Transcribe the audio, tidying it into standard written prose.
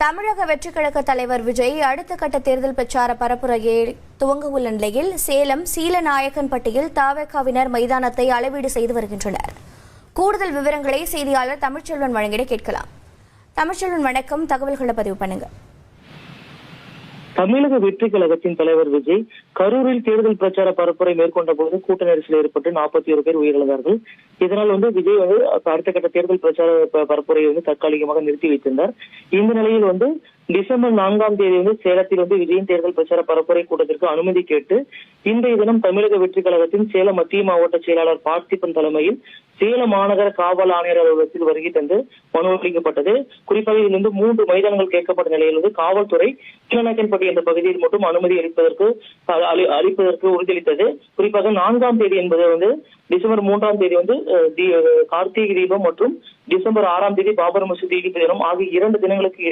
தமிழக வெற்றிக் கழக தலைவர் விஜய் அடுத்த கட்ட தேர்தல் பிரச்சார பரப்புரையை துவங்க உள்ள நிலையில் சேலம் சீலநாயக்கன்பட்டியில் தவேகாவினர் மைதானத்தை அளவீடு செய்து வருகின்றனர். கூடுதல் விவரங்களை செய்தியாளர் தமிழ்ச்செல்வன் வழங்கிட கேட்கலாம். தமிழ்ச்செல்வன், வணக்கம். தகவல்களை பதிவு பண்ணுங்க. தமிழக வெற்றி கழகத்தின் தலைவர் விஜய் கரூரில் தேர்தல் பிரச்சார பரப்புரை மேற்கொண்ட போது கூட்ட நெரிசல் ஏற்பட்டு 41 பேர் உயிரிழந்தார்கள். இதனால் விஜய் அடுத்த கட்ட தேர்தல் பிரச்சார பரப்புரையை தற்காலிகமாக நிறுத்தி வைத்திருந்தார். இந்த நிலையில் டிசம்பர் 4ஆம் தேதி சேலத்தில் விஜயின் தேர்தல் பிரச்சார பரப்புரை கூட்டத்திற்கு அனுமதி கேட்டு இன்றைய தினம் தமிழக வெற்றி கழகத்தின் சேலம் மத்திய மாவட்ட செயலாளர் பார்த்திபன் தலைமையில் சேலம் மாநகர காவல் ஆணையர் அலுவலகத்தில் வருகை தந்து மனு அளிக்கப்பட்டது. குறிப்பாக இதிலிருந்து 3 மைதானங்கள் கேட்கப்பட்ட நிலையில் காவல்துறை சீலநாயக்கன்பட்டி என்ற பகுதியில் மட்டும் அனுமதி அளிப்பதற்கு உறுதியளித்தது. குறிப்பாக 4ஆம் தேதி என்பது டிசம்பர் 3ஆம் தேதி கார்த்திகை தீபம் மற்றும் டிசம்பர் 6ஆம் தேதி பாபர் மசூதி தினம் ஆகிய 2 தினங்களுக்கு